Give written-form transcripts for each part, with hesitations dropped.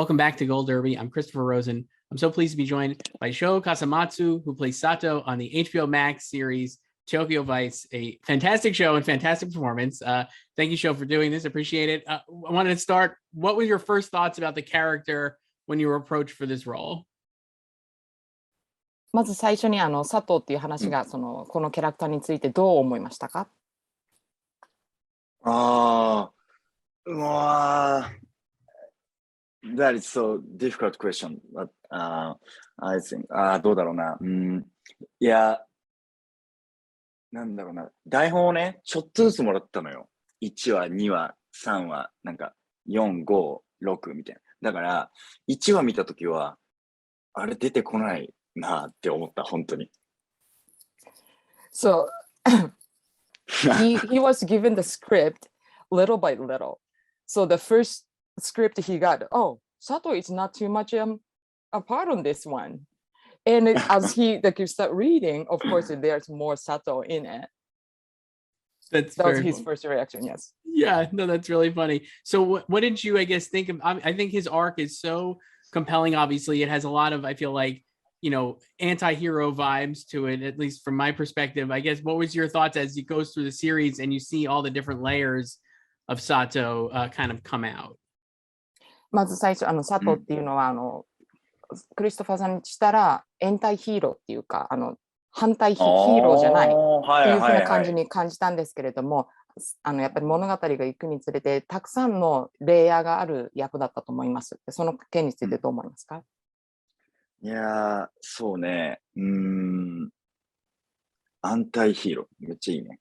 Welcome back to Gold Derby. I'm Christopher Rosen. I'm so pleased to be joined by Show Kasamatsu, who plays Sato on the HBO Max series Tokyo Vice, a fantastic show and fantastic performance. Thank you, Show, for doing this. Appreciate it. I wanted to start. What were your first thoughts about the character when you were approached for this role? まず最初に佐藤っていう話がこのキャラクターについてどう思いましたか？That is so difficult question. But I think どうだろうな。いや、なんだろうな。台本をね、ちょっとずつもらったのよ。1話、2話、3話、なんか4、5、6みたいな。だから、1話見たときは、あれ出てこないなって思った、本当に。So he was given the script little by little. So the first script he got, Sato is not too much a part on this one. And as you start reading, of course, there's more Sato in it. That was his first reaction, yes. Yeah, no, that's really funny. So what did you, I guess, think of? I think his arc is so compelling, obviously. It has a lot of, I feel like, anti-hero vibes to it, at least from my perspective. I guess, what was your thoughts as it goes through the series and you see all the different layers of Sato kind of come out? まず最初、佐藤っていうのは、クリストファーさんにしたら、エンタイヒーローっていうか、反対ヒーローじゃないっていうふうな感じに感じたんですけれども、やっぱり物語が行くにつれて、たくさんのレイヤーがある役だったと思います。その件についてどう思いますか？いやー、そうね。アンタイヒーロー。めっちゃいいね。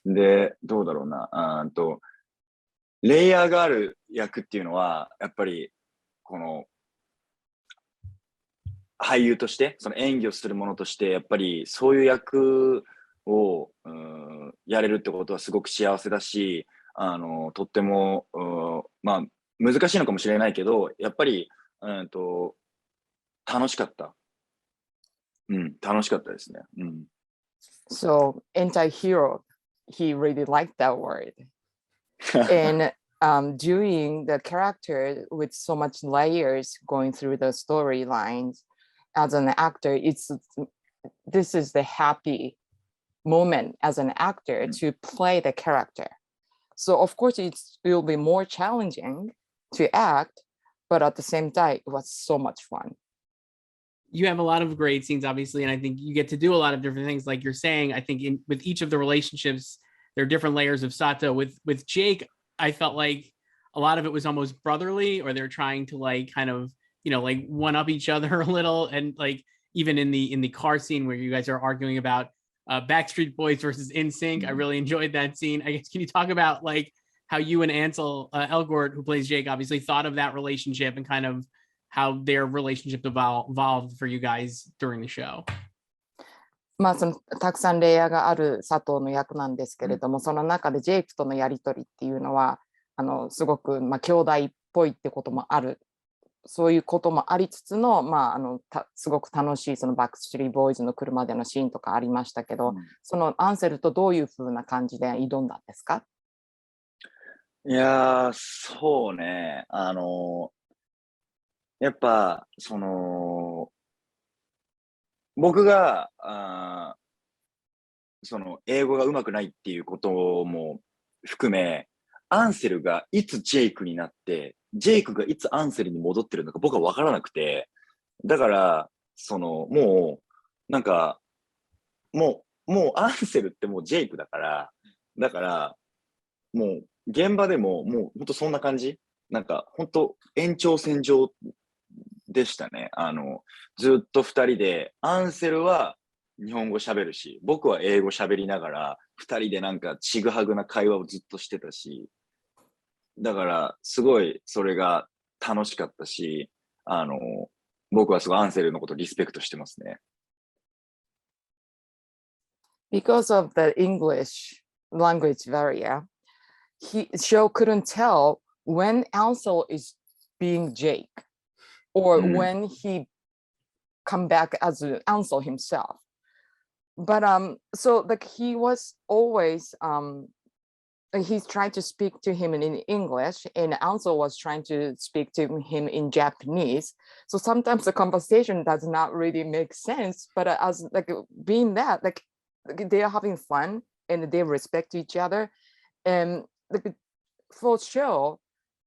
で、どうだろうな。レイヤーがある役っていうのは、やっぱり、この、俳優として、その演技をする者として、やっぱりそういう役をやれるってことはすごく幸せだし、とっても、まあ、難しいのかもしれないけど、やっぱり、楽しかった。楽しかったですね。So, anti-hero, he really liked that word. And doing the character with so much layers going through the storylines, as an actor, this is the happy moment as an actor to play the character. So of course it will be more challenging to act, but at the same time it was so much fun. You have a lot of great scenes, obviously, and I think you get to do a lot of different things. Like you're saying, I think with each of the relationships, there are different layers of Sato. With Jake, I felt like a lot of it was almost brotherly, or they're trying to like kind of like one up each other a little, and like even in the car scene where you guys are arguing about Backstreet Boys versus NSYNC, I really enjoyed that scene. I guess, can you talk about like how you and Ansel Elgort, who plays Jake, obviously thought of that relationship and kind of how their relationship evolved for you guys during the show? まあたくさんレイヤーがある佐藤の役なんですけれども、その中でジェイクとのやり取りっていうのはすごく兄弟っぽいってこともある。そういうこともありつつの、すごく楽しいそのバックストリーボーイズの車でのシーンとかありましたけど、そのアンセルとどういうふうな感じで挑んだんですか？いやー、そうね。やっぱ、僕が、英語が上手くないっていうことも含め、アンセルがいつジェイクになって、ジェイクがいつアンセルに戻ってるのか僕は分からなくて、だから、もう、なんか、もうアンセルってもうジェイクだから、もう現場でももうほんとそんな感じ？なんかほんと延長線上でしたね。ずっと二人で、アンセルは日本語喋るし、僕は英語喋りながら、二人でなんかちぐはぐな会話をずっとしてたし、だからすごいそれが楽しかったし、僕はすごいアンセルのことリスペクトしてますね。Because of the English language barrier, Show couldn't tell when Ansel is being Jake or when he come back as Ansel himself. But so like he was always he's trying to speak to him in English, and Ansel was trying to speak to him in Japanese. So sometimes the conversation does not really make sense. But as like being that, like they are having fun and they respect each other. And like for sure,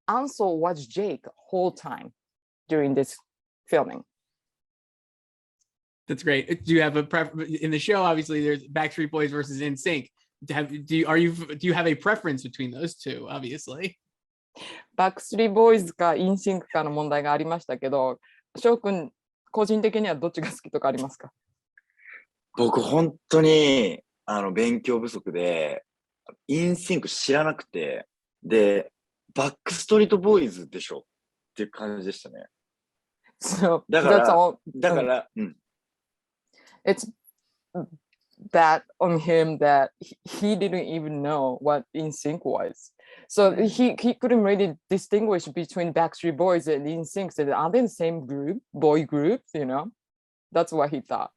Ansel was Jake whole time during this filming. That's great. Do you have a preference in the show? Obviously, there's Backstreet Boys versus NSYNC. Do you have a preference between those two? Obviously. バックストリーボーイズかインシンクかの問題がありましたけど、翔くん個人的にはどっちが好きとかありますか？僕本当に勉強不足でインシンク知らなくて、でバックストリートボーイズでしょっていう感じでしたね。So だか that's ら all. だから、It's bad on him that he didn't even know what NSYNC was. So he couldn't really distinguish between Backstreet Boys and NSYNC. So are they the same group, boy groups, you know? That's what he thought.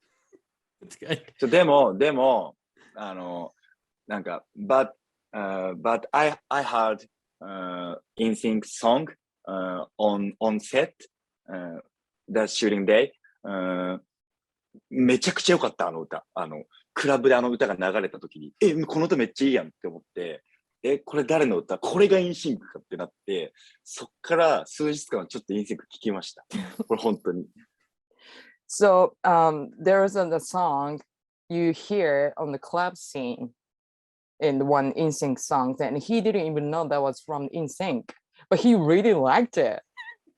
That's good. So でもなんかbut I heard NSYNC song on set that shooting day めちゃくちゃ良かった歌クラブで歌が流れた時にこの歌めっちゃいいやんって思ってこれ誰の歌これがNSYNCかってなってそっから数日間ちょっとNSYNC聞きましたこれ本当に So there was a song you hear on the club scene in one NSYNC song, and he didn't even know that was from NSYNC, but he really liked it.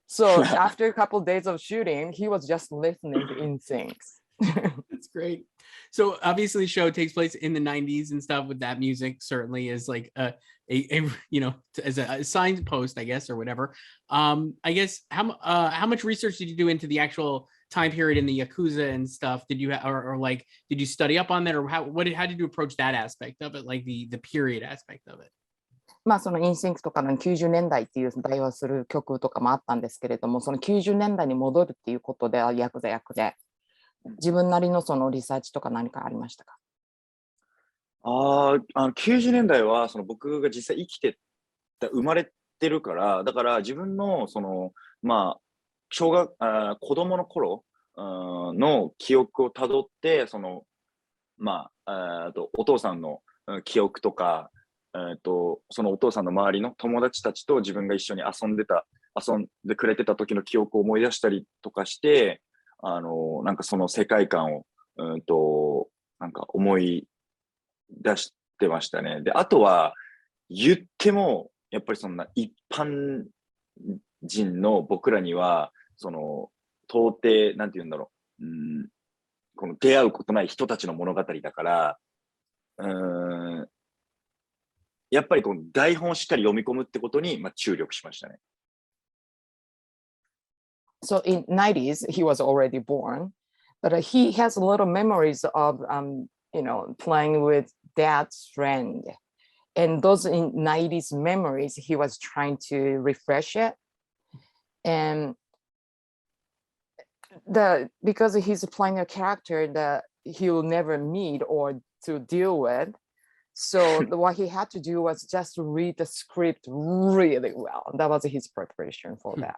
So after a couple of days of shooting, he was just listening to NSYNC. That's great. So obviously the show takes place in the 90s and stuff with that music certainly is like a you know, as a signpost, I guess, or whatever. I guess how much research did you do into the actual time period in the Yakuza and stuff? Did you or like did you study up on that, or how did you approach that aspect of it, like the period aspect of it? まあそのNSYNCとかの90年代っていう題話する曲とかもあったんですけれども、その90年代に戻るっていうことでヤクザ役で自分なりのそのリサーチとか何かありましたか？90年代はその僕が実際生きてた生まれてるからだから自分のそのまあ子供の頃の記憶をたどってそのまあお父さんの記憶とかそのお父さんの周りの友達たちと自分が一緒に遊んでくれてた時の記憶を思い出したりとかしてなんかその世界観をなんか思い出してましたね。で、あとは言ってもやっぱりそんな一般人の僕らにはその到底なんて言うんだろう、この出会うことない人たちの物語だからやっぱりこの台本をしっかり読み込むってことに注力しましたね。So in 90s, he was already born, but he has a lot of memories of, you know, playing with dad's friend. And those in 90s memories, he was trying to refresh it. And because he's playing a character that he'll never meet or to deal with, so what he had to do was just read the script really well. That was his preparation for that.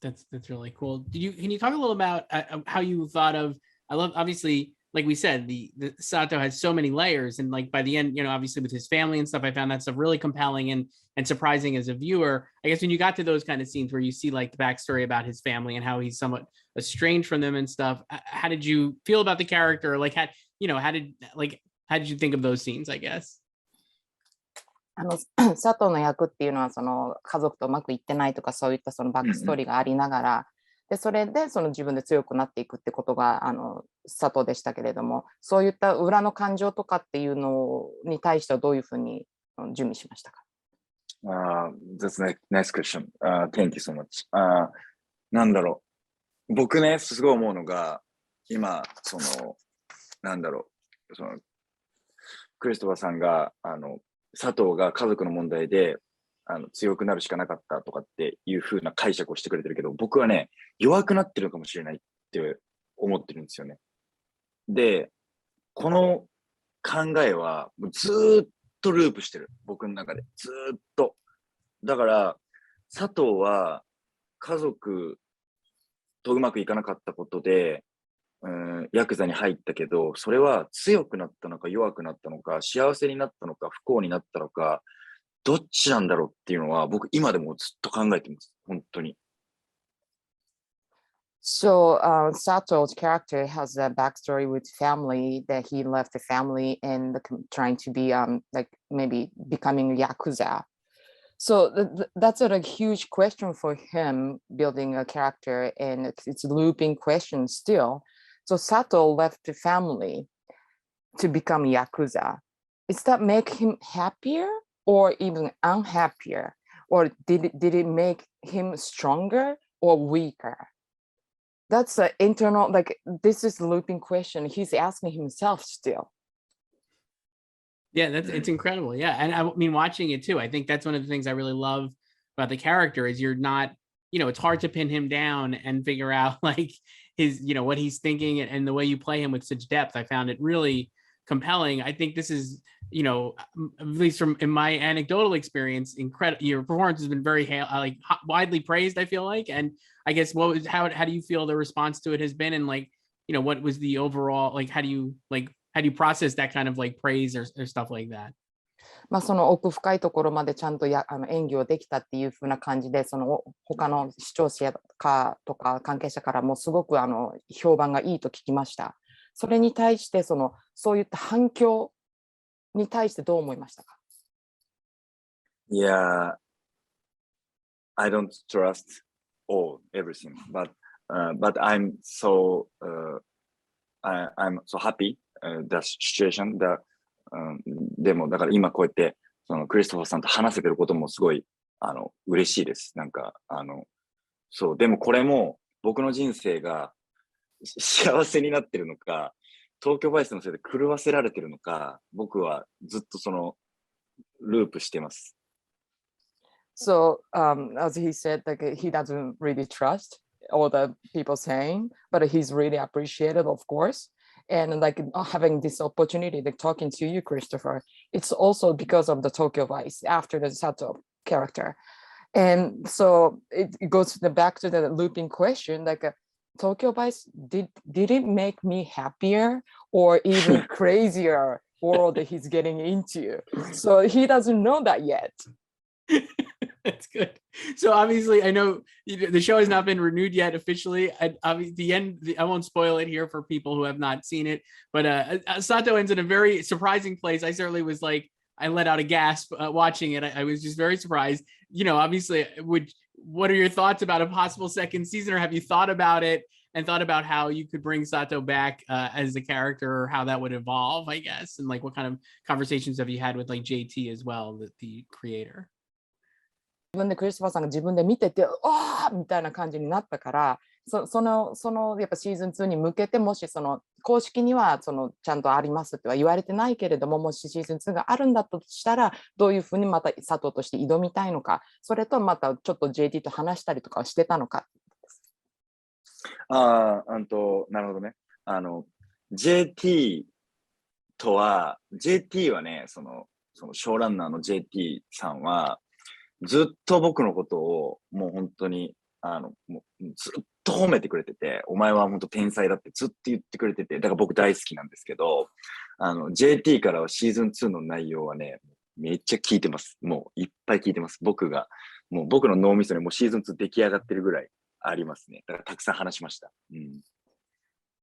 That's really cool. Can you talk a little about how you thought of? I love, obviously, like we said, the Sato has so many layers, and like by the end, you know, obviously with his family and stuff, I found that stuff really compelling and surprising as a viewer. I guess when you got to those kind of scenes where you see like the backstory about his family and how he's somewhat estranged from them and stuff, how did you feel about the character? Like, how did you think of those scenes? I guess. 佐藤の役っていうのはその家族とうまくいってないとかそういったそのバックストーリーがありながらでそれでその自分で強くなっていくってことが佐藤でしたけれどもそういった裏の感情とかっていうのに対してはどういうふうに準備しましたか？ That's a nice question. Thank you so much. なんだろう僕ねすごい思うのが今そのなんだろうそのクリストファーさんが佐藤が家族の問題で強くなるしかなかったとかっていう風な解釈をしてくれてるけど僕はね弱くなってるのかもしれないって思ってるんですよね。でこの考えはずっとループしてる。僕の中で。ずーっと。だから、佐藤は家族とうまくいかなかったことで、ヤクザに入ったけど、それは強くなったのか弱くなったのか、幸せになったのか不幸になったのか、どっちなんだろうっていうのは僕今でもずっと考えてます。本当に。So Sato's character has a backstory with family that he left the family and trying to be like maybe becoming a yakuza. So that's a huge question for him building a character, and it's a looping question still. So Sato left the family to become yakuza. Does that make him happier or even unhappier, or did it make him stronger or weaker? That's an internal, like, this is a looping question he's asking himself still. Yeah, it's incredible. Yeah. And I mean, watching it too, I think that's one of the things I really love about the character is you're not, it's hard to pin him down and figure out like his, what he's thinking, and the way you play him with such depth. I found it really compelling. I think this is, at least from in my anecdotal experience, incredible. Your performance has been very widely praised, I feel like. And I guess how do you feel the response to it has been, and like, what was the overall, like, how do you process that kind of like praise or stuff like that? まあその奥深いところまでちゃんと演技をできたっていう風な感じで、その他の視聴者かとか関係者からもすごく評判がいいと聞きました。それに対してそういった反響に対してどう思いましたか？ Yeah, I don't trust everything, but I'm so I'm so happy the situation that でもだから今こうやってそのクリストファーさんと話せてることもすごい嬉しいです。なんかそうでもこれも僕の人生が幸せになってるのか、東京バイスのせいで狂わせられてるのか、僕はずっとそのループしてます。So as he said, like he doesn't really trust all the people saying, but he's really appreciated, of course. And like having this opportunity, like talking to you, Christopher, it's also because of the Tokyo Vice after the Sato character. And so it goes back to the looping question, like Tokyo Vice, did it make me happier or even crazier world that he's getting into? So he doesn't know that yet. That's good. So obviously, I know the show has not been renewed yet officially. The end, I won't spoil it here for people who have not seen it, but Sato ends in a very surprising place. I certainly was like, I let out a gasp watching it. I was just very surprised. Obviously, what are your thoughts about a possible second season, or have you thought about it and thought about how you could bring Sato back as a character, or how that would evolve, I guess, and like what kind of conversations have you had with like JT as well, the creator? 自分でクリストファーさんが自分で見てて、ああみたいな感じになったから、そのやっぱシーズン2に向けて、もし公式にはちゃんとありますっては言われてないけれども、もしシーズン2があるんだとしたら、どういうふうにまた佐藤として挑みたいのか、それとまたちょっと JT と話したりとかしてたのか。なるほどね。JT はね、そのショーランナーの JT さんは、ずっと僕のことをもう本当にもうずっと褒めてくれてて、お前は本当天才だってずっと言ってくれてて、だから僕大好きなんですけど、JT からはシーズン2の内容はね、めっちゃ聞いてます。もういっぱい聞いてます。もう僕の脳みそにもうシーズン2出来上がってるぐらいありますね。だからたくさん話しました。うん。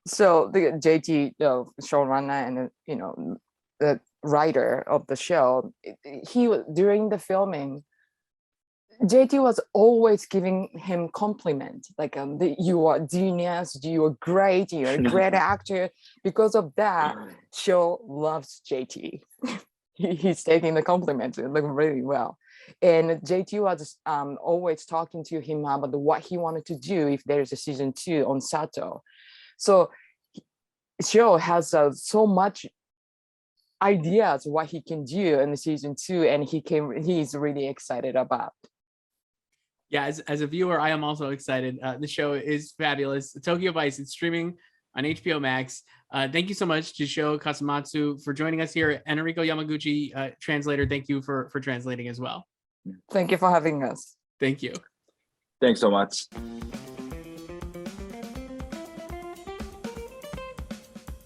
So the JT, the showrunner and the writer of the show, during the filming, JT was always giving him compliment, like you are genius, you are great, you're a great actor. Because of that, show loves JT. He's taking the compliments like really well. And JT was always talking to him about what he wanted to do if there's a season 2 on Sato. So show has so much ideas what he can do in the season 2, and he's really excited about. Yeah, as a viewer, I am also excited. The show is fabulous. Tokyo Vice, it's streaming on HBO Max. Thank you so much to Show Kasamatsu for joining us here. Enrico Yamaguchi, translator, thank you for translating as well. Thank you for having us. Thank you. Thanks so much.